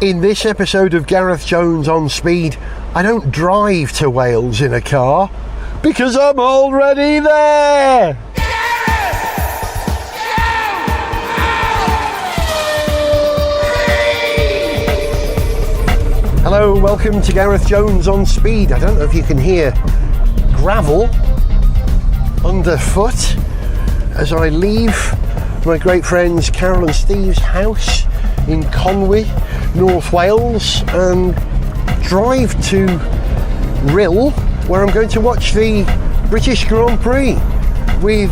In this episode of Gareth Jones on Speed, I don't drive to Wales in a car because I'm already there! Hello, welcome to Gareth Jones on Speed. I don't know if you can hear gravel underfoot as I leave my great friends Carol and Steve's house in Conwy, North Wales, and drive to Rhyl, where I'm going to watch the British Grand Prix with,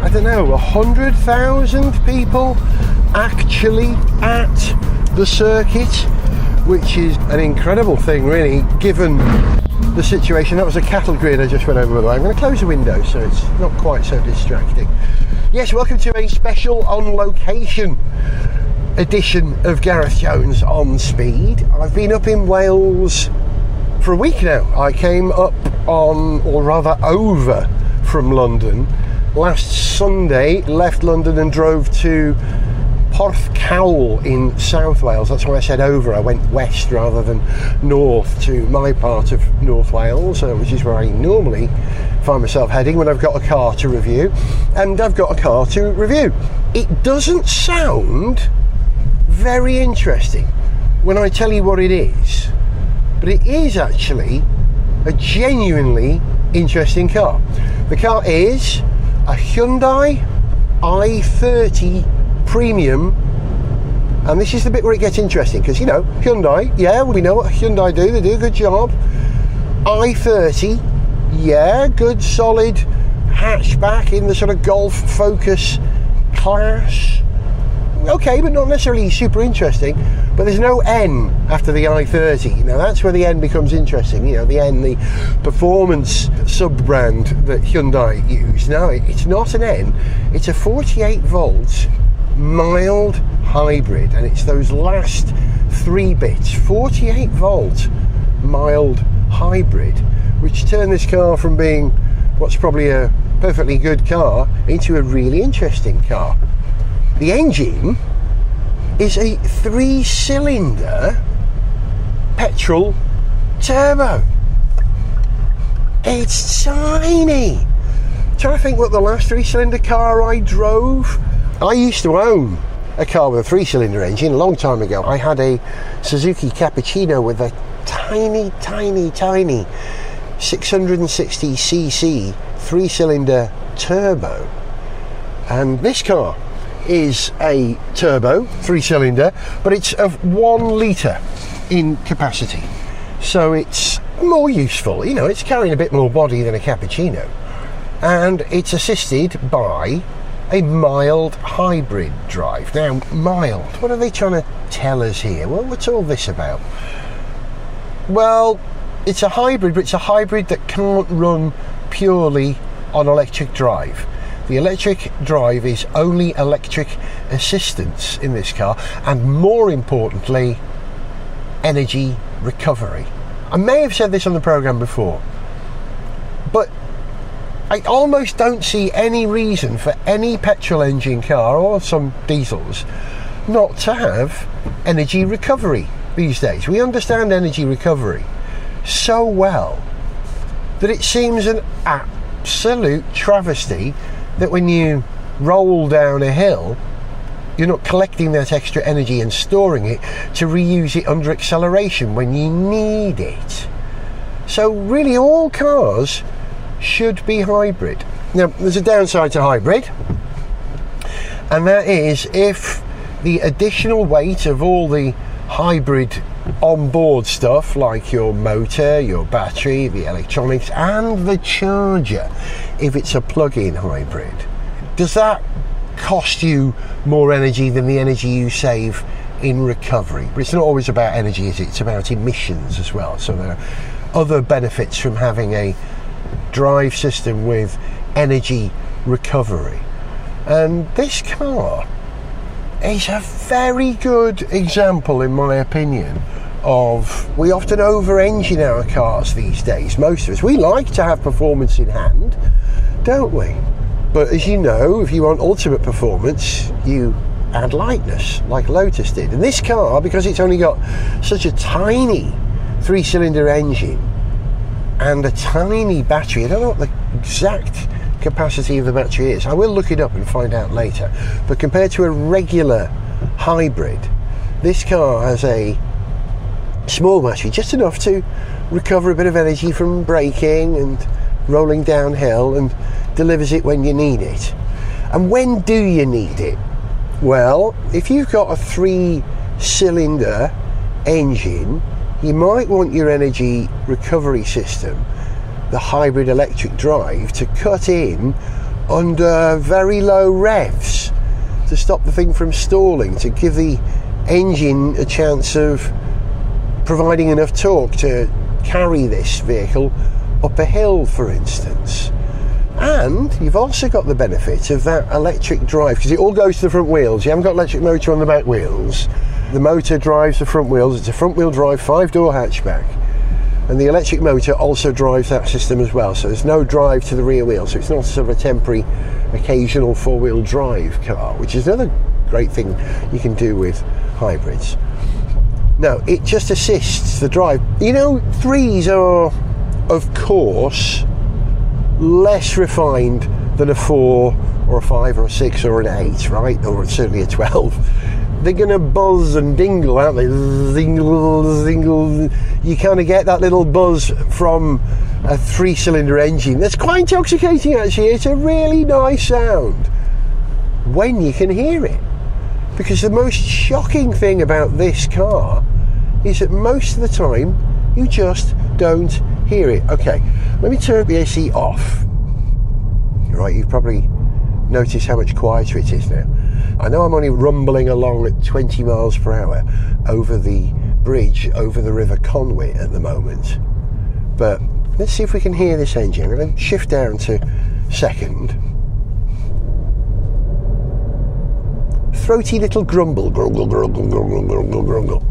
100,000 people actually at the circuit, which is an incredible thing really, given the situation. That was a cattle grid I just went over with. I'm going to close the window so it's not quite so distracting. Yes, welcome to a special on location edition of Gareth Jones on Speed. I've been up in Wales for a week now. I came up on, or rather over, from London last Sunday, left London and drove to Porthcawl in South Wales. That's why I said over. I went west rather than north to my part of North Wales, which is where I normally find myself heading when I've got a car to review. And I've got a car to review. It doesn't sound very interesting when I tell you what it is, but it is actually a genuinely interesting car. The car is a Hyundai i30 Premium, and this is the bit where it gets interesting, because Hyundai, yeah, we know what Hyundai do, they do a good job. i30, yeah, good solid hatchback in the sort of Golf Focus class. Okay, but not necessarily super interesting. But there's no N after the i30. Now that's where the N becomes interesting. The N, the performance sub-brand that Hyundai use. Now it's not an N, it's a 48 volt mild hybrid, and it's those last three bits, 48 volt mild hybrid, which turn this car from being what's probably a perfectly good car into a really interesting car. The engine is a 3-cylinder petrol turbo. It's tiny. I'm trying to think what the last 3-cylinder car I drove. I used to own a car with a 3-cylinder engine a long time ago. I had a Suzuki Cappuccino with a tiny 660cc 3-cylinder turbo. And this car is a turbo 3-cylinder, but it's of 1 litre in capacity, so it's more useful. It's carrying a bit more body than a Cappuccino, and it's assisted by a mild hybrid drive. Now, mild, what are they trying to tell us here? Well, what's all this about? Well, it's a hybrid, but it's a hybrid that can't run purely on electric drive. The electric drive is only electric assistance in this car, and more importantly, energy recovery. I may have said this on the programme before, but I almost don't see any reason for any petrol engine car, or some diesels, not to have energy recovery these days. We understand energy recovery so well that it seems an absolute travesty that when you roll down a hill, you're not collecting that extra energy and storing it to reuse it under acceleration when you need it. So really all cars should be hybrid. Now there's a downside to hybrid, and that is if the additional weight of all the hybrid onboard stuff, like your motor, your battery, the electronics and the charger, if it's a plug-in hybrid, does that cost you more energy than the energy you save in recovery? But it's not always about energy, is it? It's about emissions as well. So there are other benefits from having a drive system with energy recovery, and this car is a very good example, in my opinion, of, we often over-engine our cars these days. Most of us, we like to have performance in hand, don't we? But as you know, if you want ultimate performance, you add lightness like Lotus did. And this car, because it's only got such a tiny 3-cylinder engine and a tiny battery, I don't know what the exact capacity of the battery is. I will look it up and find out later. But compared to a regular hybrid, this car has a small battery, just enough to recover a bit of energy from braking and rolling downhill, and delivers it when you need it. And when do you need it? Well, if you've got a 3-cylinder engine, you might want your energy recovery system, the hybrid electric drive, to cut in under very low revs to stop the thing from stalling, to give the engine a chance of providing enough torque to carry this vehicle up a hill, for instance. And you've also got the benefit of that electric drive, because it all goes to the front wheels. You haven't got electric motor on the back wheels. The motor drives the front wheels. It's a front wheel drive 5-door hatchback, and the electric motor also drives that system as well, so there's no drive to the rear wheel, so it's not sort of a temporary occasional 4-wheel drive car, which is another great thing you can do with hybrids. No, it just assists the drive. You know, 3s are, of course, less refined than a 4 or a 5 or a 6 or an 8, right? Or certainly a 12. They're going to buzz and dingle, aren't they? Zingle, zingle. You kind of get that little buzz from a 3-cylinder engine. That's quite intoxicating, actually. It's a really nice sound when you can hear it. Because the most shocking thing about this car is that most of the time you just don't hear it. Okay, let me turn the AC off. Right, you've probably noticed how much quieter it is now. I know I'm only rumbling along at 20 miles per hour over the bridge over the River Conway at the moment, but let's see if we can hear this engine. I'm going to shift down to second. Throaty little grumble, grumble, grumble, grumble, grumble, grumble.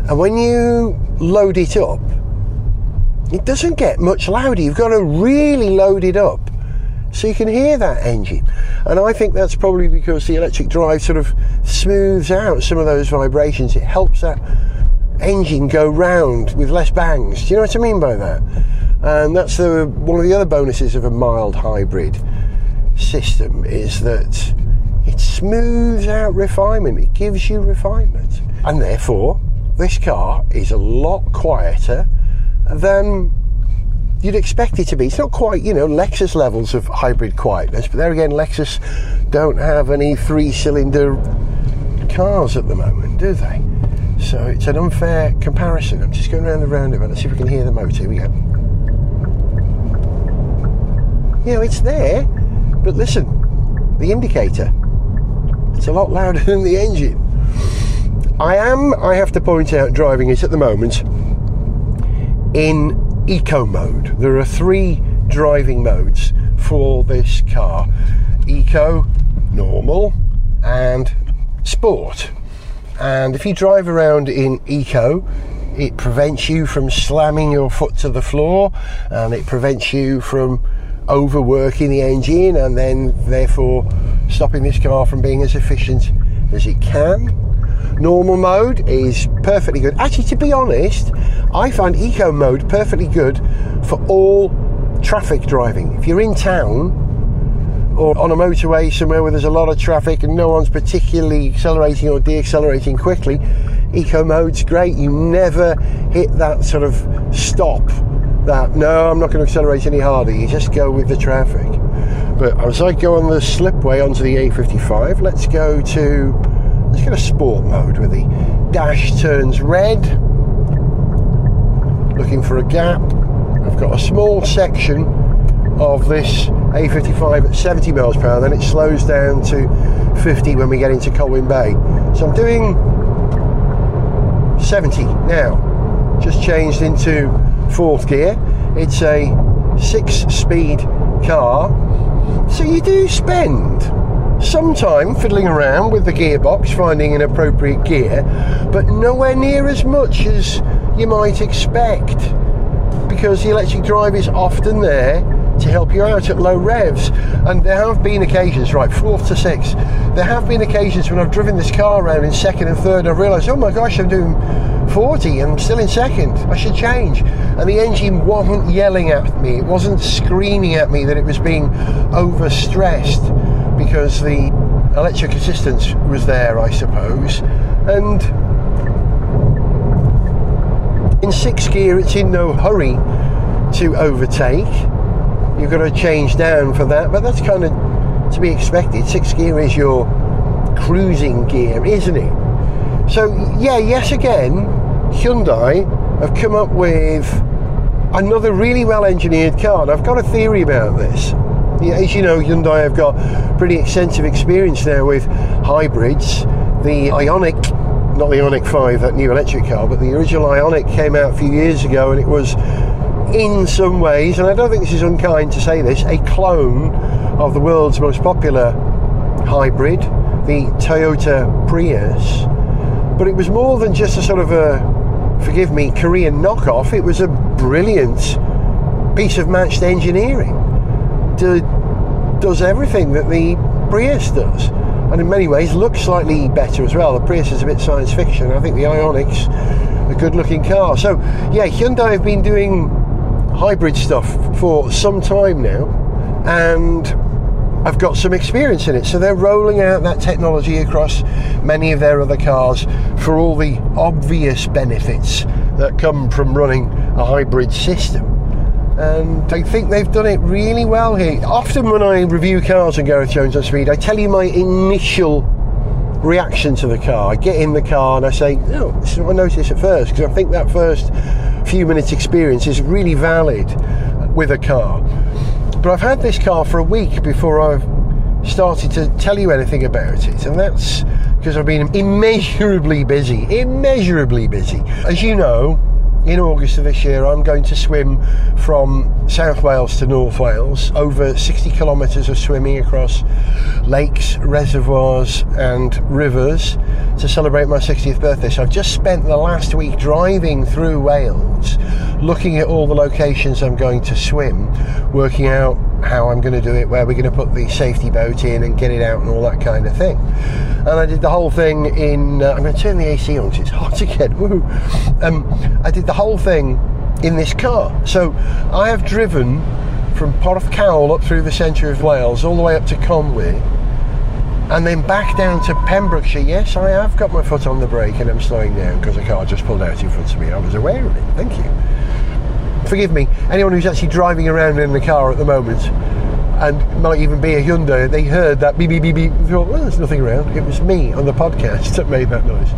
And when you load it up, it doesn't get much louder. You've got to really load it up so you can hear that engine. And I think that's probably because the electric drive sort of smooths out some of those vibrations. It helps that engine go round with less bangs. Do you know what I mean by that? And that's one of the other bonuses of a mild hybrid system, is that it smooths out refinement. It gives you refinement. And therefore, this car is a lot quieter than you'd expect it to be. It's not quite, Lexus levels of hybrid quietness, but there again, Lexus don't have any 3-cylinder cars at the moment, do they? So it's an unfair comparison. I'm just going around the roundabout. Let's see if we can hear the motor. Here we go. It's there, but listen, the indicator, it's a lot louder than the engine. I have to point out, driving it at the moment in eco mode. There are 3 driving modes for this car: eco, normal, and sport. And if you drive around in eco, it prevents you from slamming your foot to the floor, and it prevents you from overworking the engine, and then therefore stopping this car from being as efficient as it can. Normal mode is perfectly good. Actually, to be honest, I find eco mode perfectly good for all traffic driving. If you're in town or on a motorway somewhere where there's a lot of traffic and no one's particularly accelerating or deaccelerating quickly, eco mode's great. You never hit that sort of stop, that no, I'm not going to accelerate any harder. You just go with the traffic. But as I go on the slipway onto the A55, let's go a sport mode where the dash turns red. Looking for a gap. I've got a small section of this A55 at 70 miles per hour, then it slows down to 50 when we get into Colwyn Bay. So I'm doing 70 now. Just changed into 4th gear. It's a 6-speed car. So you do spend some time fiddling around with the gearbox, finding an appropriate gear, but nowhere near as much as you might expect, because the electric drive is often there to help you out at low revs. And there have been occasions, right, 4th to 6th, there have been occasions when I've driven this car around in 2nd and 3rd and I've realised, oh my gosh, I'm doing 40 and I'm still in 2nd, I should change. And the engine wasn't yelling at me, it wasn't screaming at me that it was being overstressed, because the electric assistance was there, I suppose. And in 6th gear, it's in no hurry to overtake. You've got to change down for that, but that's kind of to be expected. 6th gear is your cruising gear, isn't it? So yeah, yet again, Hyundai have come up with another really well engineered car. And I've got a theory about this. Yeah, as you know, Hyundai have got pretty extensive experience now with hybrids. The Ioniq, not the Ioniq 5, that new electric car, but the original Ioniq came out a few years ago, and it was in some ways, and I don't think this is unkind to say this, a clone of the world's most popular hybrid, the Toyota Prius. But it was more than just a sort of a, forgive me, Korean knockoff. It was a brilliant piece of matched engineering. Does everything that the Prius does, and in many ways looks slightly better as well. The Prius is a bit science fiction. I think the Ioniq's a good looking car. So yeah, Hyundai have been doing hybrid stuff for some time now, and I've got some experience in it. So they're rolling out that technology across many of their other cars for all the obvious benefits that come from running a hybrid system. And I think they've done it really well here. Often when I review cars on Gareth Jones on Speed, I tell you my initial reaction to the car. I get in the car and I say, oh, this is what I noticed at first, because I think that first few minutes experience is really valid with a car. But I've had this car for a week before I've started to tell you anything about it, and that's because I've been immeasurably busy. As you know, in August of this year, I'm going to swim from South Wales to North Wales, over 60 kilometres of swimming across lakes, reservoirs and rivers to celebrate my 60th birthday. So I've just spent the last week driving through Wales, looking at all the locations I'm going to swim, working out how I'm going to do it, where we're going to put the safety boat in and get it out and all that kind of thing. And I did the whole thing in I'm going to turn the AC on because it's hot again. Woo. I did the whole thing in this car. So I have driven from Porthcawl up through the centre of Wales all the way up to Conwy, and then back down to Pembrokeshire. Yes, I have got my foot on the brake and I'm slowing down because a car just pulled out in front of me. I was aware of it. Thank you. Forgive me, anyone who's actually driving around in the car at the moment, and might even be a Hyundai, they heard that beep beep beep beep, thought, well, there's nothing around. It was me on the podcast that made that noise.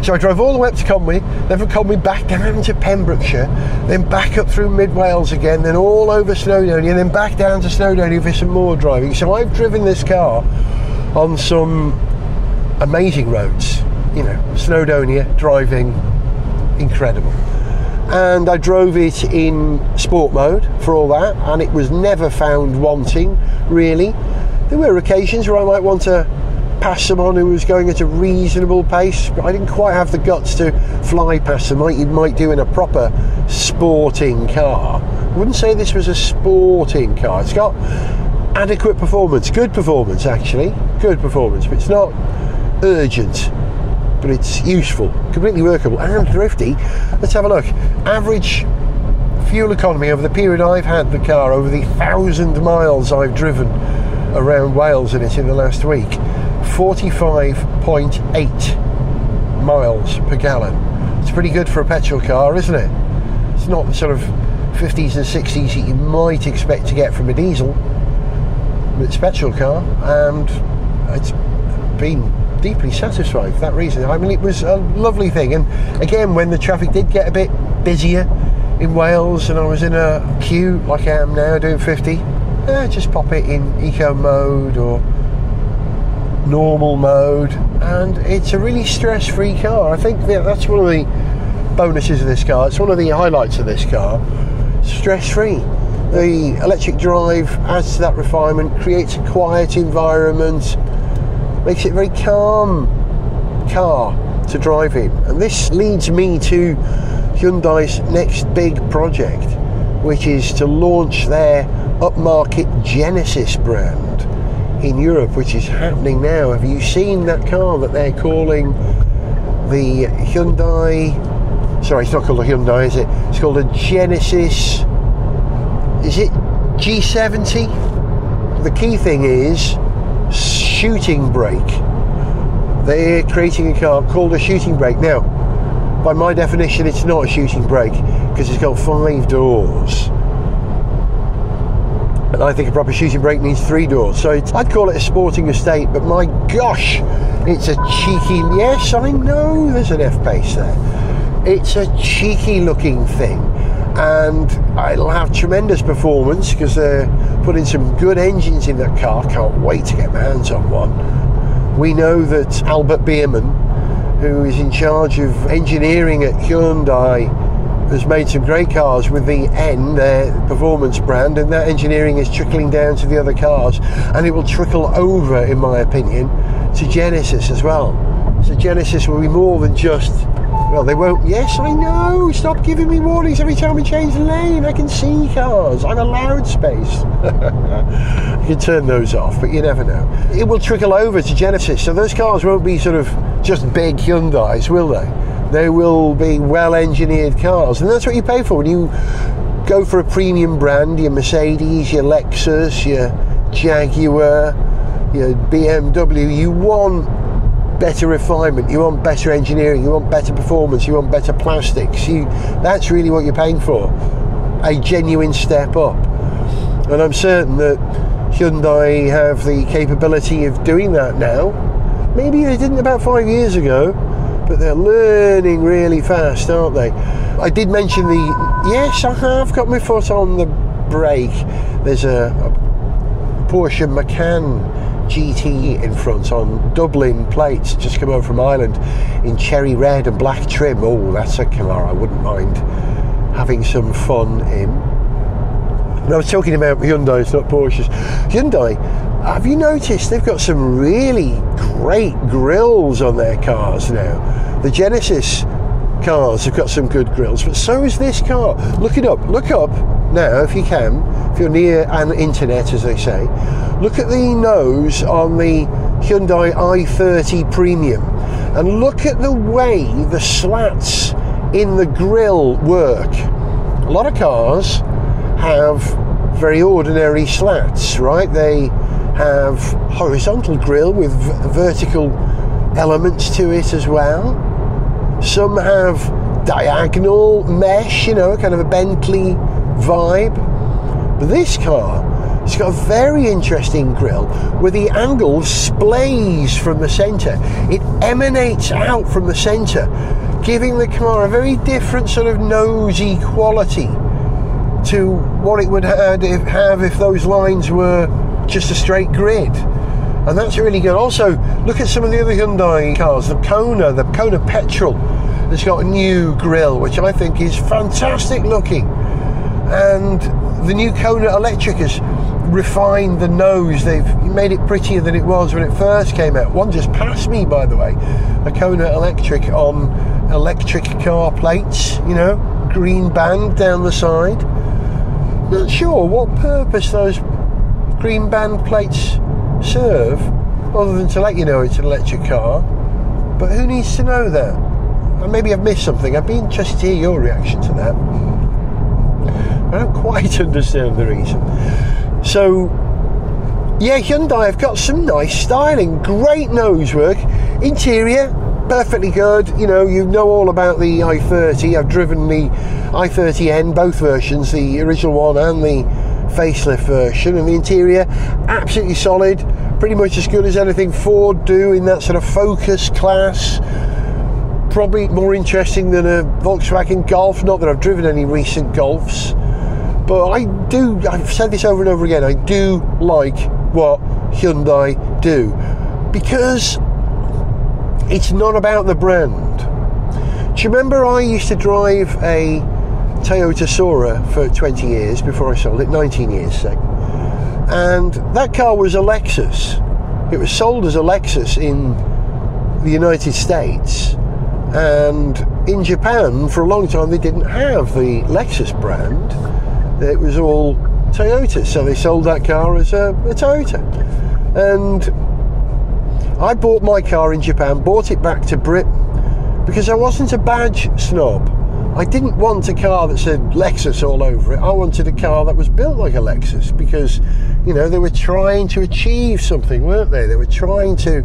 So I drove all the way up to Conwy, then from Conwy back down to Pembrokeshire, then back up through mid Wales again, then all over Snowdonia, and then back down to Snowdonia for some more driving. So I've driven this car on some amazing roads, you know, Snowdonia, driving incredible. And I drove it in sport mode for all that, and it was never found wanting, really. There were occasions where I might want to pass someone who was going at a reasonable pace, but I didn't quite have the guts to fly past them like you might do in a proper sporting car. I wouldn't say this was a sporting car. It's got adequate performance, good performance actually, good performance, but it's not urgent. But it's useful, completely workable and thrifty. Let's have a look. Average fuel economy over the period I've had the car, over the 1,000 miles I've driven around Wales in it in the last week, 45.8 miles per gallon. It's pretty good for a petrol car, isn't it? It's not the sort of 50s and 60s that you might expect to get from a diesel, but it's a petrol car, and it's been deeply satisfied for that reason. I mean, it was a lovely thing. And again, when the traffic did get a bit busier in Wales and I was in a queue like I am now doing 50, just pop it in eco mode or normal mode, and it's a really stress-free car. I think that's one of the bonuses of this car. It's one of the highlights of this car. Stress-free. The electric drive adds to that refinement, creates a quiet environment, makes it a very calm car to drive in. And this leads me to Hyundai's next big project, which is to launch their upmarket Genesis brand in Europe, which is happening now. Have you seen that car that they're calling the Hyundai? Sorry, it's not called a Hyundai, is it? It's called a Genesis. Is it G70? The key thing is shooting brake. They're creating a car called a shooting brake. Now, by my definition, it's not a shooting brake because it's got 5 doors. And I think a proper shooting brake needs 3 doors. So I'd call it a sporting estate, but my gosh, it's a cheeky... Yes, I know there's an F-Pace there. It's a cheeky looking thing. And it'll have tremendous performance because they're putting some good engines in that car. Can't wait to get my hands on one. We know that Albert Biermann, who is in charge of engineering at Hyundai, has made some great cars with the N, their performance brand, and that engineering is trickling down to the other cars, and it will trickle over, in my opinion, to Genesis as well. So Genesis will be more than just... Well, they won't... Yes, I know! Stop giving me warnings every time we change the lane. I can see cars. I'm allowed space. You can turn those off, but you never know. It will trickle over to Genesis, so those cars won't be sort of just big Hyundais, will they? They will be well-engineered cars, and that's what you pay for when you go for a premium brand. Your Mercedes, your Lexus, your Jaguar, your BMW. You want better refinement, you want better engineering, you want better performance, you want better plastics. That's really what you're paying for, a genuine step up. And I'm certain that Hyundai have the capability of doing that now. Maybe they didn't about 5 years ago, but they're learning really fast, aren't they? I did mention yes, I have got my foot on the brake. There's a Porsche Macan GT in front on Dublin plates, just come over from Ireland in cherry red and black trim. Oh, that's a car I wouldn't mind having some fun in. And I was talking about Hyundais, not Porsches. Hyundai, have you noticed they've got some really great grills on their cars now? The Genesis cars have got some good grills, but so is this car. Look it up. Look up now if you can, if you're near an internet, as they say. Look at the nose on the Hyundai i30 Premium and look at the way the slats in the grille work. A lot of cars have very ordinary slats, right? They have horizontal grille with vertical elements to it as well. Some have diagonal mesh, kind of a Bentley vibe. But this car, it's got a very interesting grille where the angle splays from the centre. It emanates out from the centre, giving the car a very different sort of nosy quality to what it would have if those lines were just a straight grid. And that's really good. Also, look at some of the other Hyundai cars. The Kona Petrol has got a new grille, which I think is fantastic looking. And the new Kona Electric has refined the nose. They've made it prettier than it was when it first came out. One just passed me, by the way. A Kona Electric on electric car plates, green band down the side. Not sure what purpose those green band plates serve, other than to let you know it's an electric car. But who needs to know that? And maybe I've missed something. I'd be interested to hear your reaction to that. I don't quite understand the reason. So, yeah, Hyundai have got some nice styling, great nosework, interior perfectly good. You know all about the i30. I've driven the i30N, both versions, the original one and the facelift version, and the interior absolutely solid, pretty much as good as anything Ford do in that sort of Focus class. Probably more interesting than a Volkswagen Golf. Not that I've driven any recent Golfs, but I've said this over and over again, I do like what Hyundai do, because it's not about the brand. Do you remember I used to drive a Toyota Sora for 20 years before I sold it, 19 years say, and that car was a Lexus. It was sold as a Lexus in the United States, and in Japan for a long time they didn't have the Lexus brand, it was all Toyota, so they sold that car as a Toyota. And I bought my car in Japan, bought it back to Britain, because I wasn't a badge snob. I didn't want a car that said Lexus all over it. I wanted a car that was built like a Lexus, because, you know, they were trying to achieve something, weren't they? They were trying to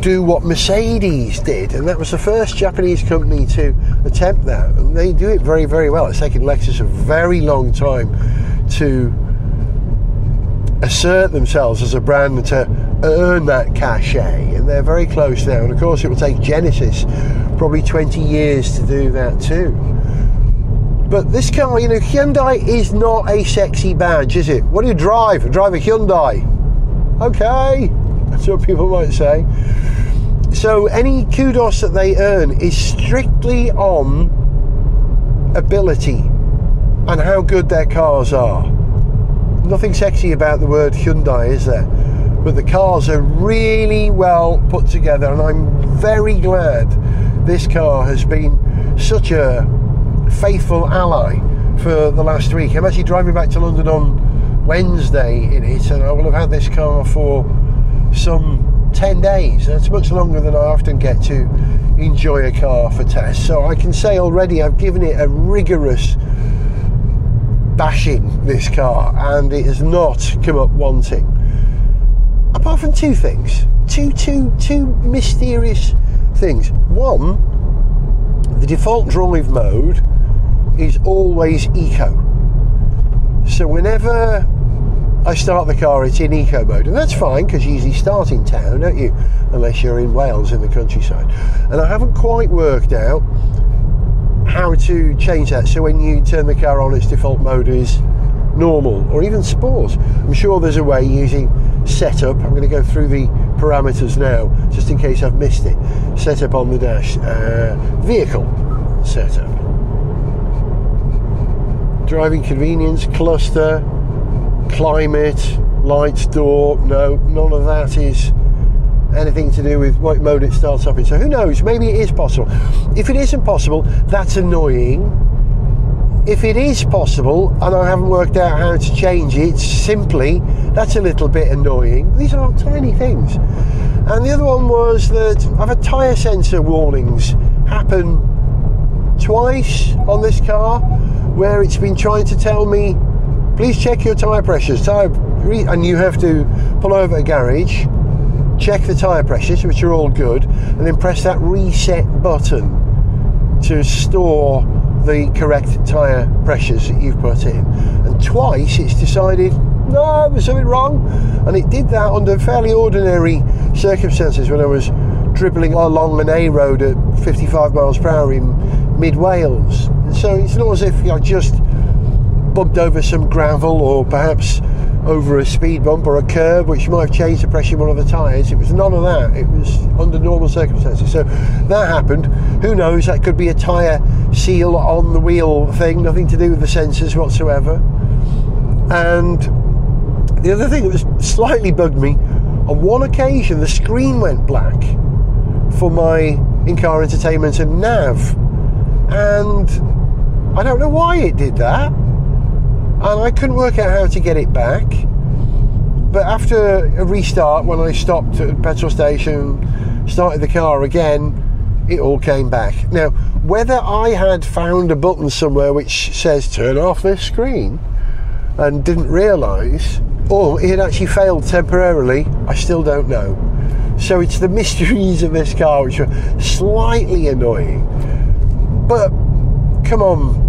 do what Mercedes did, and that was the first Japanese company to attempt that, and they do it very, very well. It's taken Lexus a very long time to assert themselves as a brand and to earn that cachet, and they're very close now. And of course it will take Genesis probably 20 years to do that too. But this car, you know, Hyundai is not a sexy badge, is it? What do you drive? I drive a Hyundai. Okay, that's what people might say. So any kudos that they earn is strictly on ability and how good their cars are. Nothing sexy about the word Hyundai, is there? But the cars are really well put together, and I'm very glad this car has been such a faithful ally for the last week. I'm actually driving back to London on Wednesday in it, and I will have had this car for some 10 days. That's much longer than I often get to enjoy a car for tests. So I can say already I've given it a rigorous bashing, this car, and it has not come up wanting. Apart from two things, two mysterious things. One, the default drive mode is always eco. So whenever I start the car, it's in eco mode, and that's fine because you usually start in town, don't you? Unless you're in Wales in the countryside. And I haven't quite worked out how to change that, so when you turn the car on, its default mode is normal or even sport. I'm sure there's a way using setup. I'm going to go through the parameters now just in case I've missed it. Setup on the dash, vehicle setup, driving convenience, cluster, climate, lights, door. No, none of that is anything to do with what mode it starts up in. So who knows, maybe it is possible. If it isn't possible, that's annoying. If it is possible and I haven't worked out how to change it, simply, that's a little bit annoying. These are all tiny things. And the other one was that I've had tyre sensor warnings happen twice on this car, where it's been trying to tell me, please check your tyre pressures, and you have to pull over a garage, check the tyre pressures, which are all good, and then press that reset button to store the correct tyre pressures that you've put in. And twice it's decided, no, there's something wrong, and it did that under fairly ordinary circumstances when I was dribbling along an A road at 55 miles per hour in mid-Wales. So it's not as if I just bumped over some gravel or perhaps over a speed bump or a curb which might have changed the pressure in one of the tyres. It was none of that. It was under normal circumstances. So that happened. Who knows, that could be a tyre seal on the wheel thing, nothing to do with the sensors whatsoever. And the other thing that was slightly bugged me, on one occasion the screen went black for my in-car entertainment and nav, and I don't know why it did that, and I couldn't work out how to get it back. But after a restart, when I stopped at a petrol station, started the car again, it all came back. Now, whether I had found a button somewhere which says turn off this screen and didn't realise, or it had actually failed temporarily, I still don't know. So it's the mysteries of this car which are slightly annoying. But come on,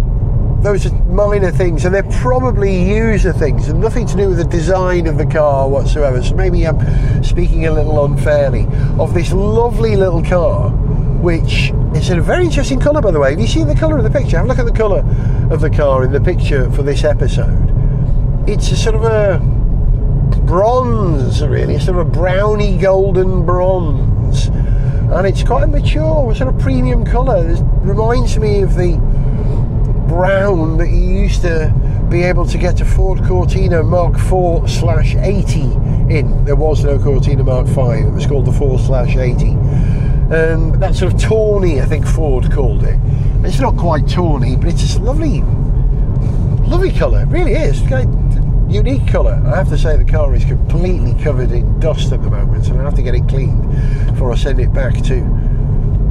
those are minor things, and they're probably user things and nothing to do with the design of the car whatsoever. So maybe I'm speaking a little unfairly of this lovely little car, which is in a very interesting colour, by the way. Have you seen the colour of the picture? Have a look at the colour of the car in the picture for this episode. It's a sort of a bronze, really, a sort of a browny golden bronze, and it's quite a mature, sort of premium colour. It reminds me of the brown that you used to be able to get a Ford Cortina Mark 4/80 in. There was no Cortina Mark 5, it was called the 4/80. That sort of tawny, I think Ford called it. It's not quite tawny, but it's this lovely Lovely colour, it really is. Unique colour. I have to say the car is completely covered in dust at the moment, so I have to get it cleaned before I send it back to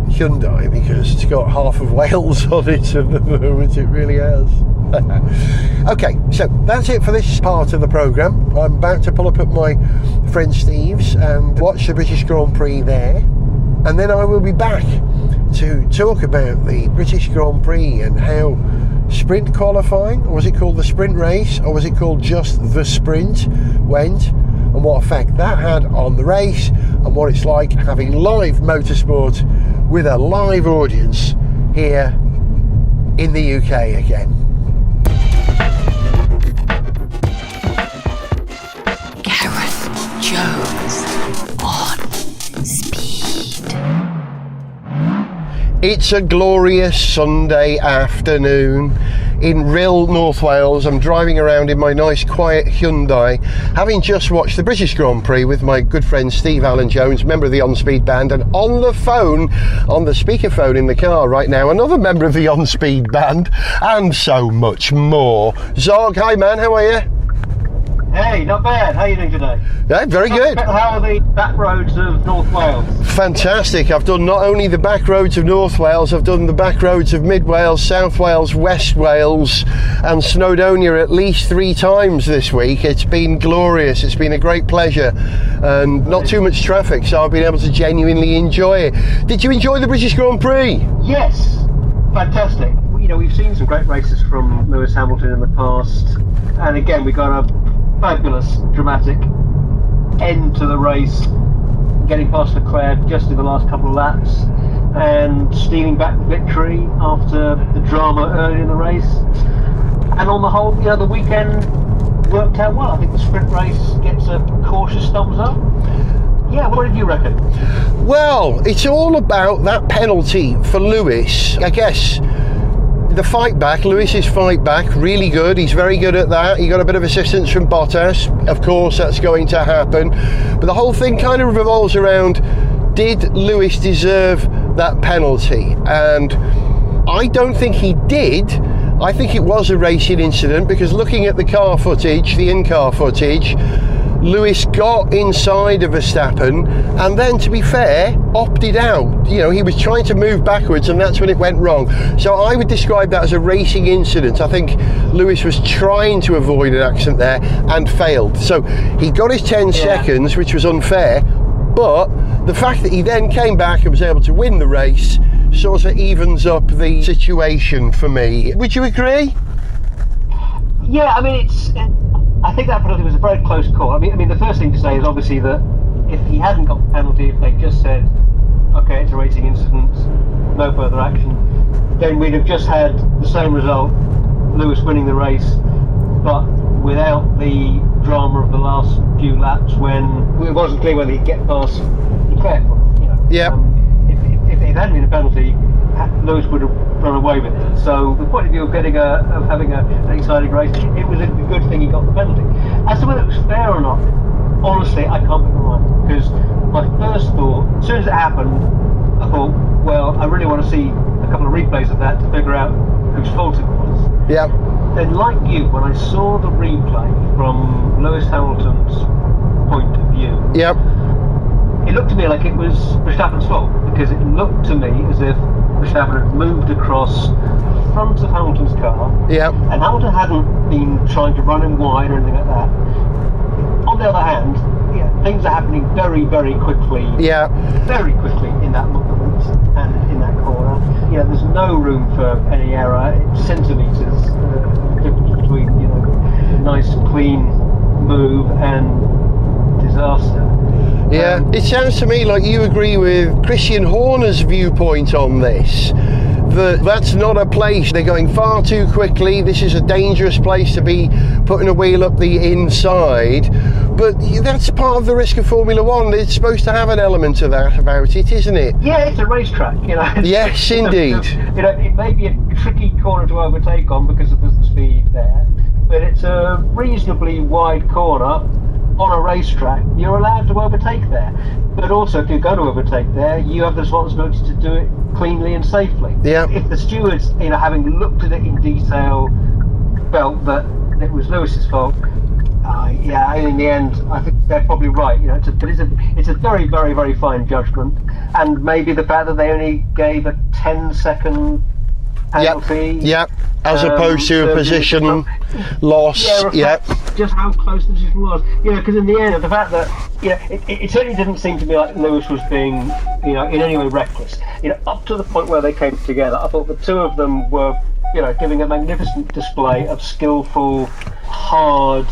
Hyundai, because it's got half of Wales on it at the moment. It really has. Okay, so that's it for this part of the programme. I'm about to pull up at my friend Steve's and watch the British Grand Prix there, and then I will be back to talk about the British Grand Prix and how sprint qualifying, or was it called the sprint race, or was it called just the sprint, went, and what effect that had on the race, and what it's like having live motorsport with a live audience here in the UK again. Gareth Jones on speed. It's a glorious Sunday afternoon in Rhyl, North Wales. I'm driving around in my nice quiet Hyundai, having just watched the British Grand Prix with my good friend Steve Allen Jones, member of the On Speed band, and on the phone, on the speakerphone in the car right now, another member of the On Speed band, and so much more. Zog, hi man, how are you? Hey, not bad. How are you doing today? Yeah, very good. How are the back roads of North Wales? Fantastic. I've done not only the back roads of North Wales, I've done the back roads of Mid Wales, South Wales, West Wales and Snowdonia at least 3 times this week. It's been glorious. It's been a great pleasure and not too much traffic, so I've been able to genuinely enjoy it. Did you enjoy the British Grand Prix? Yes, fantastic. You know, we've seen some great races from Lewis Hamilton in the past, and again we got a fabulous, dramatic end to the race, getting past Leclerc just in the last couple of laps and stealing back the victory after the drama early in the race. And on the whole, you know, the weekend worked out well. I think the sprint race gets a cautious thumbs up. Yeah, what did you reckon? Well, it's all about that penalty for Lewis, I guess. The fight back, Lewis's fight back, really good. He's very good at that. He got a bit of assistance from Bottas. Of course, that's going to happen. But the whole thing kind of revolves around, did Lewis deserve that penalty? And I don't think he did. I think it was a racing incident, because looking at the car footage, the in-car footage, Lewis got inside of Verstappen and then, to be fair, opted out. You know, he was trying to move backwards and that's when it went wrong. So I would describe that as a racing incident. I think Lewis was trying to avoid an accident there and failed. So he got his 10 seconds, which was unfair, but the fact that he then came back and was able to win the race sort of evens up the situation for me. Would you agree? Yeah, I mean, I think that penalty was a very close call. I mean, the first thing to say is obviously that if he hadn't got the penalty, if they just said, okay, it's a racing incident, no further action, then we'd have just had the same result, Lewis winning the race, but without the drama of the last few laps when it wasn't clear whether he'd get past Leclerc. You know, if it hadn't been a penalty, Lewis would have run away with it. So the point of view of having an exciting race, it was a good thing he got the penalty. As to whether it was fair or not, honestly, I can't pick my mind, because my first thought, as soon as it happened, I thought, well, I really want to see a couple of replays of that to figure out whose fault it was. Yeah. Then, like you, when I saw the replay from Lewis Hamilton's point of view, it looked to me like it was Verstappen's fault, because it looked to me as if Verstappen had moved across the front of Hamilton's car, and Hamilton hadn't been trying to run him wide or anything like that. On the other hand, things are happening very, very quickly. Very quickly in that movement and in that corner. There's no room for any error. It's centimetres difference between nice clean move and disaster. It sounds to me like you agree with Christian Horner's viewpoint on this. That's not a place, they're going far too quickly, this is a dangerous place to be putting a wheel up the inside, but that's part of the risk of Formula One. It's supposed to have an element of that about it, isn't it? Yeah, it's a racetrack, Yes, indeed. It may be a tricky corner to overtake on because of the speed there, but it's a reasonably wide corner on a racetrack. You're allowed to overtake there, but also if you're going to overtake there, you have the responsibility to do it cleanly and safely. If the stewards, having looked at it in detail, felt that it was Lewis's fault. Yeah, in the end, I think they're probably right. You know, it's a very, very, very fine judgment, and maybe the fact that they only gave a 10-second penalty. Yep. As opposed to a position loss. Just how close the position was. You know, because in the end, the fact that it certainly didn't seem to me like Lewis was being in any way reckless. You know, up to the point where they came together, I thought the two of them were giving a magnificent display of skillful, hard,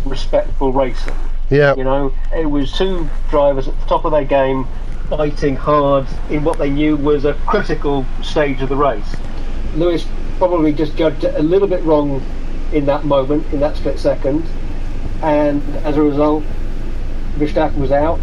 respectful racing. Yeah. You know, it was two drivers at the top of their game, fighting hard in what they knew was a critical stage of the race. Lewis probably just judged it a little bit wrong in that moment, in that split second, and as a result, Verstappen was out.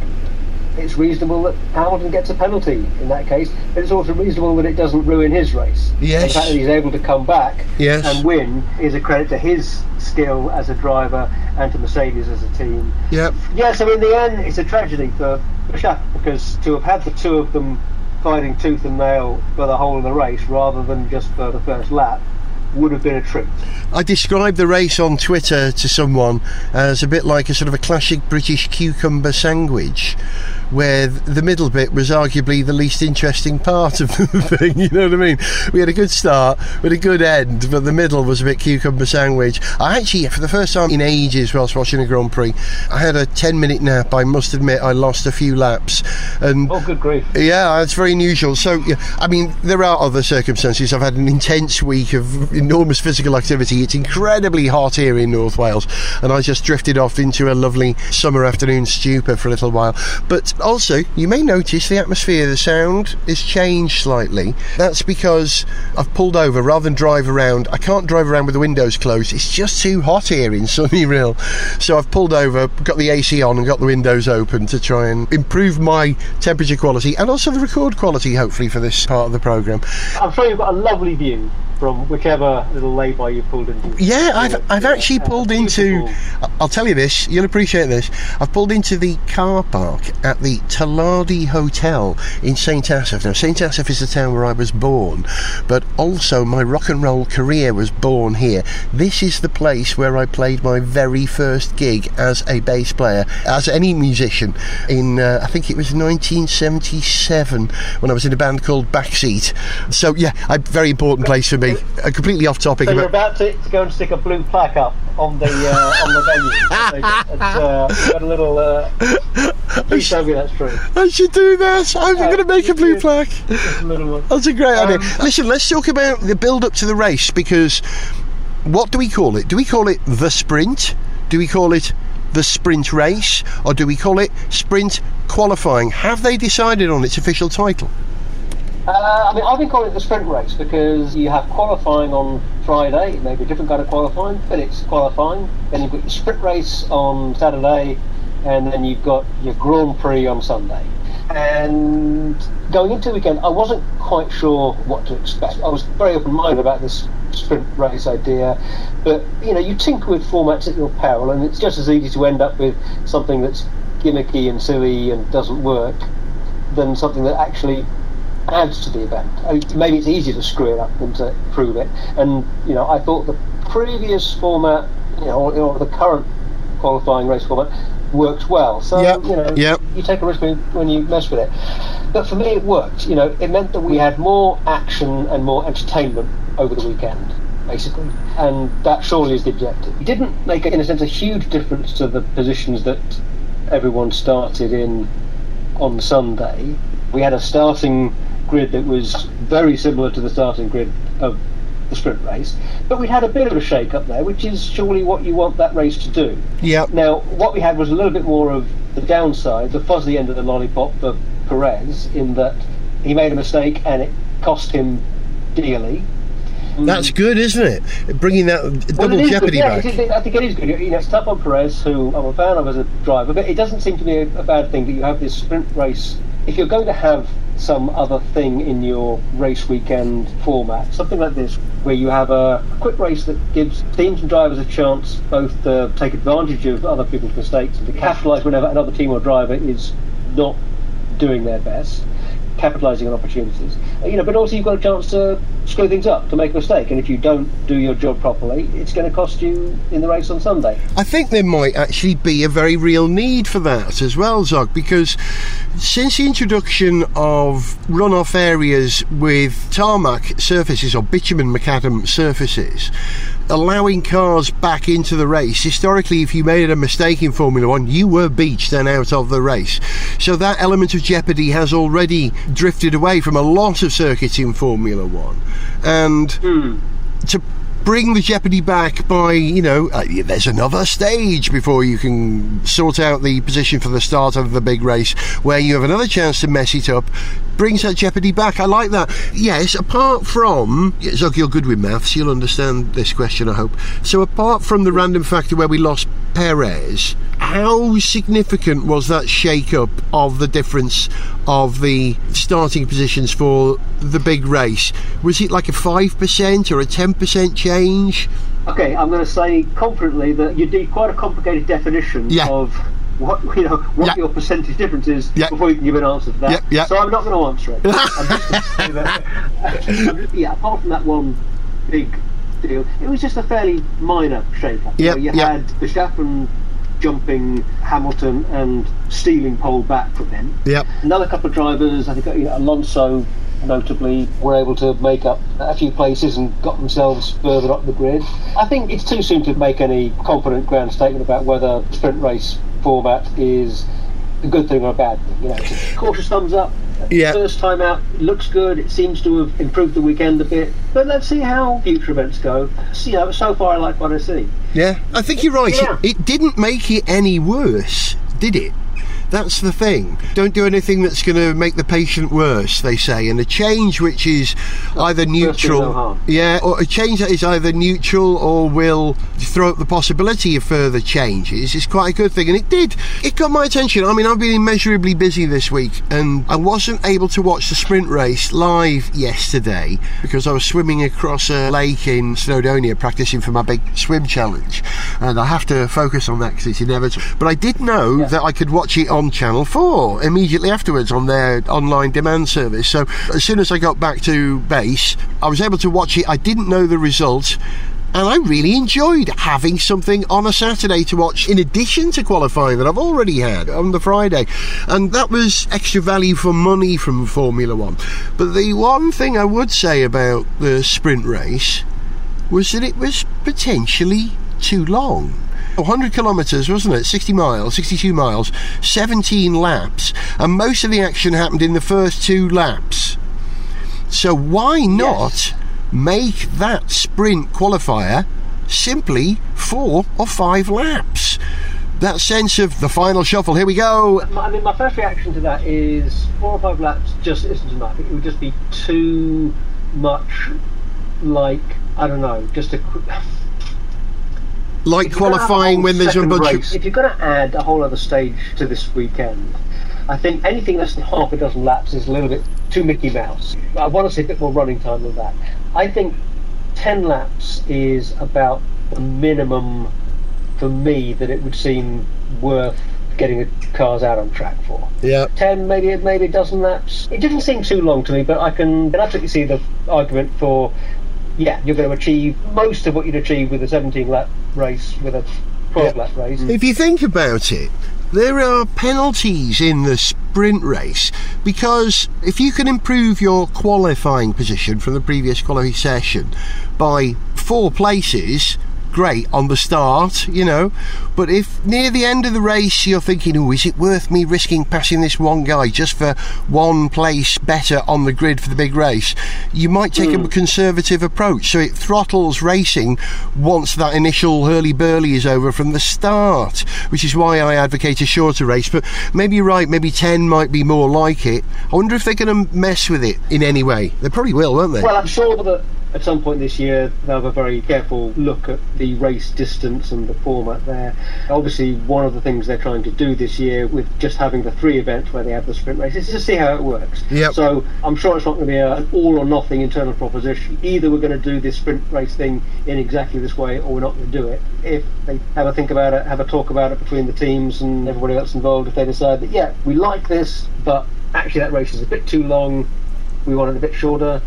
It's reasonable that Hamilton gets a penalty in that case, but it's also reasonable that it doesn't ruin his race. Yes. The fact that he's able to come back and win is a credit to his skill as a driver and to Mercedes as a team. Yep. Yeah, so in the end, it's a tragedy for Verstappen, because to have had the two of them fighting tooth and nail for the whole of the race rather than just for the first lap would have been a treat. I described the race on Twitter to someone as a bit like a sort of a classic British cucumber sandwich, where the middle bit was arguably the least interesting part of the thing, you know what I mean? We had a good start, we had a good end, but the middle was a bit cucumber sandwich. I actually, for the first time in ages whilst watching a Grand Prix, I had a 10-minute nap. I must admit I lost a few laps. And oh, good grief. Yeah, it's very unusual. So, I mean, there are other circumstances. I've had an intense week of enormous physical activity. It's incredibly hot here in North Wales, and I just drifted off into a lovely summer afternoon stupor for a little while. But also, you may notice the atmosphere, the sound has changed slightly. That's because I've pulled over rather than drive around. I can't drive around with the windows closed. It's just too hot here in Sunnyville. So I've pulled over, got the AC on and got the windows open to try and improve my temperature quality and also the record quality, hopefully, for this part of the programme. I'm sure you've got a lovely view from whichever little lay-by you pulled into. Yeah, I've actually pulled into, I'll tell you this, you'll appreciate this, I've pulled into the car park at the Tallardi Hotel in St Asaph. Now, St Asaph is the town where I was born, but also my rock and roll career was born here. This is the place where I played my very first gig as a bass player, as any musician, in, I think it was 1977, when I was in a band called Backseat. So, yeah, a very important place for me. Completely off topic. So you're about to go and stick a blue plaque up on the venue. Got a little. Please tell me that's true. I should do that. I'm going to make a blue plaque. A little one. That's a great idea. Listen, let's talk about the build-up to the race, because what do we call it? Do we call it the sprint? Do we call it the sprint race? Or do we call it sprint qualifying? Have they decided on its official title? I mean, I've been calling it the sprint race because you have qualifying on Friday. It may be a different kind of qualifying, but it's qualifying. Then you've got your sprint race on Saturday, and then you've got your Grand Prix on Sunday. And going into the weekend, I wasn't quite sure what to expect. I was very open-minded about this sprint race idea, but you tinker with formats at your peril, and it's just as easy to end up with something that's gimmicky and silly and doesn't work than something that actually adds to the event. I mean, maybe it's easier to screw it up than to prove it. And I thought the previous format, or the current qualifying race format, works well. So you take a risk when you mess with it. But for me, it worked. It meant that we had more action and more entertainment over the weekend, basically, and that surely is the objective. It didn't make, in a sense, a huge difference to the positions that everyone started in on Sunday. We had a starting grid that was very similar to the starting grid of the sprint race, but we had a bit of a shake-up there, which is surely what you want that race to do. Yep. Now, what we had was a little bit more of the downside, the fuzzy end of the lollipop for Perez, in that he made a mistake and it cost him dearly. That's good, isn't it? Bringing that double jeopardy back. I think it is good. It's tough on Perez, who I'm a fan of as a driver, but it doesn't seem to be a bad thing that you have this sprint race. If you're going to have some other thing in your race weekend format, something like this, where you have a quick race that gives teams and drivers a chance both to take advantage of other people's mistakes and to capitalise whenever another team or driver is not doing their best, capitalising on opportunities, but also you've got a chance to screw things up, to make a mistake, and if you don't do your job properly, it's going to cost you in the race on Sunday. I think there might actually be a very real need for that as well, Zog, because since the introduction of runoff areas with tarmac surfaces or bitumen macadam surfaces, allowing cars back into the race, historically if you made a mistake in Formula 1 you were beached and out of the race. So that element of jeopardy has already drifted away from a lot of circuits in Formula 1, and to bring the jeopardy back by, there's another stage before you can sort out the position for the start of the big race where you have another chance to mess it up, brings that jeopardy back. I like that. Yes, apart from, Zog, you're good with maths, you'll understand this question, I hope. So apart from the random factor where we lost Perez, how significant was that shake-up of the difference of the starting positions for the big race? Was it like a 5% or a 10% change? Okay, I'm going to say confidently that you need quite a complicated definition of what your percentage difference is before you can give an answer to that. So I'm not going to answer it. I'm just going to say that, apart from that one big deal, it was just a fairly minor shake-up. You had Verstappen jumping Hamilton and stealing pole back from him. Another couple of drivers, I think Alonso notably, were able to make up a few places and got themselves further up the grid. I think it's too soon to make any confident grand statement about whether the sprint race format is a good thing or a bad thing. It's a cautious thumbs up. First time out, it looks good. It seems to have improved the weekend a bit. But let's see how future events go. So far I like what I see. Yeah, I think you're right. It didn't make it any worse, did it? That's the thing. Don't do anything that's going to make the patient worse, they say. And a change which is either neutral, or a change that is either neutral or will throw up the possibility of further changes is quite a good thing. And it did. It got my attention. I mean, I've been immeasurably busy this week, and I wasn't able to watch the sprint race live yesterday because I was swimming across a lake in Snowdonia practicing for my big swim challenge. And I have to focus on that because it's inevitable. But I did know that I could watch it on Channel 4 immediately afterwards on their online demand service. So as soon as I got back to base, I was able to watch it. I didn't know the result, and I really enjoyed having something on a Saturday to watch in addition to qualifying that I've already had on the Friday, and that was extra value for money from Formula 1. But the one thing I would say about the sprint race was that it was potentially too long. 100 kilometres, wasn't it? 60 miles, 62 miles, 17 laps, and most of the action happened in the first 2 laps. So why not make that sprint qualifier simply 4 or 5 laps? That sense of the final shuffle, here we go. I mean, my first reaction to that is 4 or 5 laps just isn't enough. It would just be too much like, I don't know, just a... Like qualifying when there's a bunch of... If you're going to add a whole other stage to this weekend, I think anything less than half a dozen laps is a little bit too Mickey Mouse. I want to see a bit more running time than that. I think 10 laps is about the minimum for me that it would seem worth getting the cars out on track for. 10, maybe a dozen laps. It doesn't seem too long to me, but I can absolutely see the argument for... you're going to achieve most of what you'd achieve with a 17-lap race, with a 12-lap race. If you think about it, there are penalties in the sprint race, because if you can improve your qualifying position from the previous qualifying session by 4 places, great on the start, but if near the end of the race you're thinking, is it worth me risking passing this one guy just for 1 place better on the grid for the big race, you might take a conservative approach, so it throttles racing once that initial hurly-burly is over from the start, which is why I advocate a shorter race. But maybe you're right, maybe 10 might be more like it. I wonder if they're going to mess with it in any way. They probably will, won't they? Well, I'm sure that at some point this year they'll have a very careful look at the race distance and the format there. Obviously, one of the things they're trying to do this year with just having the 3 events where they have the sprint race is to see how it works. So I'm sure it's not going to be an all or nothing internal proposition. Either we're going to do this sprint race thing in exactly this way, or we're not going to do it. If they have a think about it, have a talk about it between the teams and everybody else involved, if they decide that we like this, but actually that race is a bit too long, we want it a bit shorter,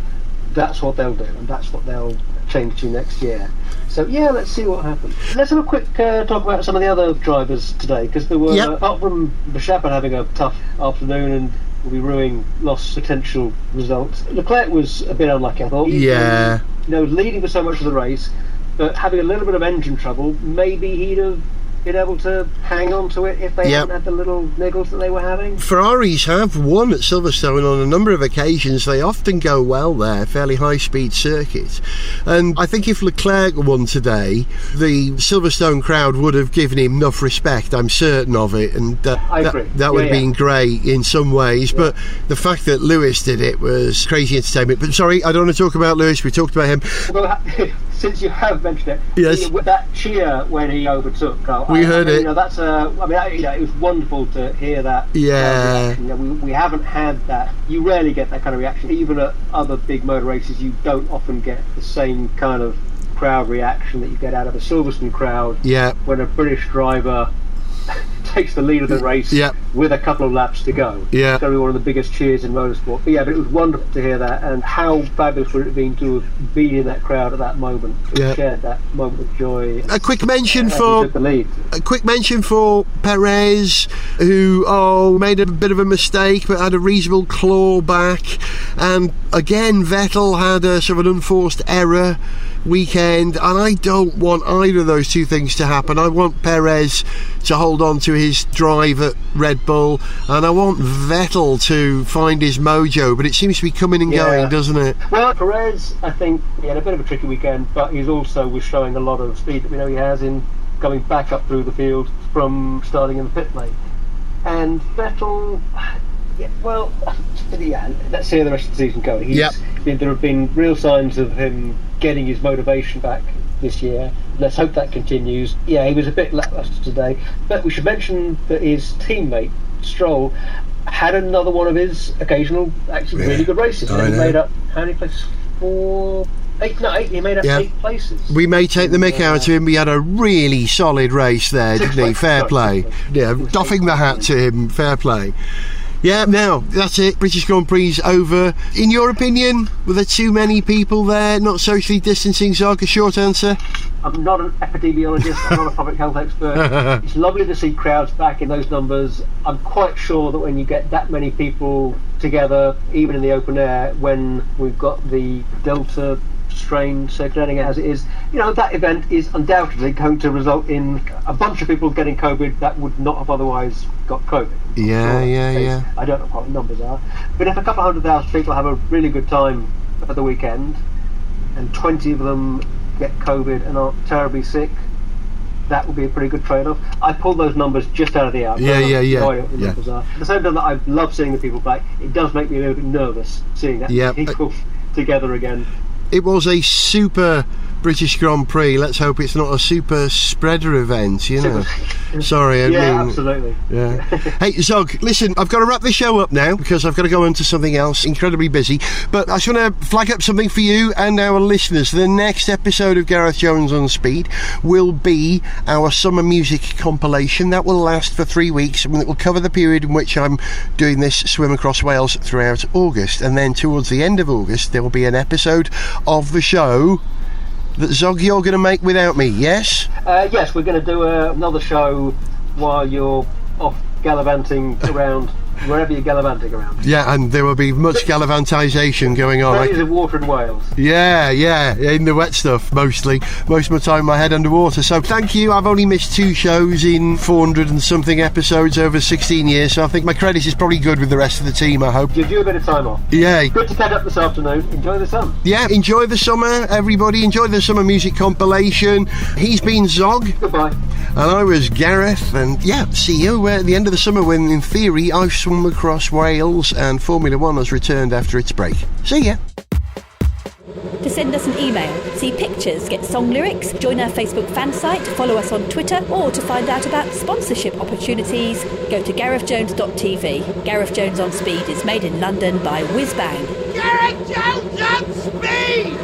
that's what they'll do, and that's what they'll change to next year. So yeah, let's see what happens. Let's have a quick talk about some of the other drivers today, because there were, apart from Verstappen having a tough afternoon and will be ruining lost potential results, Leclerc was a bit unlucky, I thought. Yeah. Leading for so much of the race, but having a little bit of engine trouble, maybe he'd have been able to hang on to it if they hadn't had the little niggles that they were having. Ferraris have won at Silverstone on a number of occasions. They often go well there, fairly high-speed circuit. And I think if Leclerc won today, the Silverstone crowd would have given him enough respect, I'm certain of it. And I agree. That would have been great in some ways. But the fact that Lewis did it was crazy entertainment. But sorry, I don't want to talk about Lewis. We talked about him. Well, since you have mentioned it, yes. That cheer when he overtook Carl, we heard it. That's it was wonderful to hear that. Yeah. We haven't had that. You rarely get that kind of reaction. Even at other big motor races, you don't often get the same kind of crowd reaction that you get out of a Silverstone crowd. Yeah. When a British driver takes the lead of the race with a couple of laps to go. Yeah. It's going to be one of the biggest cheers in motorsport. But it was wonderful to hear that, and how fabulous would it have been to have been in that crowd at that moment, to have shared that moment of joy. A quick mention took the lead. for Perez, who made a bit of a mistake but had a reasonable claw back, and again Vettel had a sort of an unforced error weekend, and I don't want either of those two things to happen. I want Perez to hold on to his drive at Red Bull, and I want Vettel to find his mojo, but it seems to be coming and going, doesn't it? Well, Perez, I think he had a bit of a tricky weekend, but he's also was showing a lot of speed that we know he has in going back up through the field from starting in the pit lane. And Vettel, let's see how the rest of the season going. There have been real signs of him getting his motivation back this year. Let's hope that continues. He was a bit lacklustre today, but we should mention that his teammate Stroll had another one of his occasional, actually really good races. He made up how many places? 8. He made up 8 places. We may take the mick out of him. He had a really solid race there, didn't he? Fair play. Doffing the hat to him. Fair play. Yeah, now, that's it. British Grand Prix over. In your opinion, were there too many people there, not socially distancing? Zog, a short answer? I'm not an epidemiologist, I'm not a public health expert. It's lovely to see crowds back in those numbers. I'm quite sure that when you get that many people together, even in the open air, when we've got the Delta strain circulating as it is, that event is undoubtedly going to result in a bunch of people getting COVID that would not have otherwise got COVID. I don't know what the numbers are, but if a couple of 100,000 people have a really good time at the weekend and 20 of them get COVID and aren't terribly sick, that would be a pretty good trade-off. I pulled those numbers just out of the air. Numbers are. At the same time that I love seeing the people back, it does make me a little bit nervous seeing that people together again. It was a super British Grand Prix. Let's hope it's not a super spreader event, Sorry, I mean... absolutely. Yeah. Hey, Zog, listen, I've got to wrap this show up now because I've got to go on to something else, incredibly busy. But I just want to flag up something for you and our listeners. The next episode of Gareth Jones on Speed will be our summer music compilation. That will last for 3 weeks, and it will cover the period in which I'm doing this swim across Wales throughout August. And then towards the end of August, there will be an episode of the show that, Zog, you're going to make without me, yes? Yes, we're going to do another show while you're off gallivanting around wherever you're gallivanting around. Yeah, and there will be much gallivantisation going on. Days of water in Wales. Yeah, in the wet stuff mostly. Most of my time my head underwater. So thank you. I've only missed 2 shows in 400 and something episodes over 16 years, so I think my credit is probably good with the rest of the team, I hope. Give you a bit of time off. Yeah. Good to catch up this afternoon. Enjoy the sun. Yeah, enjoy the summer, everybody. Enjoy the summer music compilation. He's been Zog. Goodbye. And I was Gareth, and see you at the end of the summer when, in theory, I've swum across Wales and Formula 1 has returned after its break. See ya! To send us an email, see pictures, get song lyrics, join our Facebook fan site, follow us on Twitter, or to find out about sponsorship opportunities, go to garethjones.tv. Gareth Jones on Speed is made in London by Whiz Bang. Gareth Jones on Speed!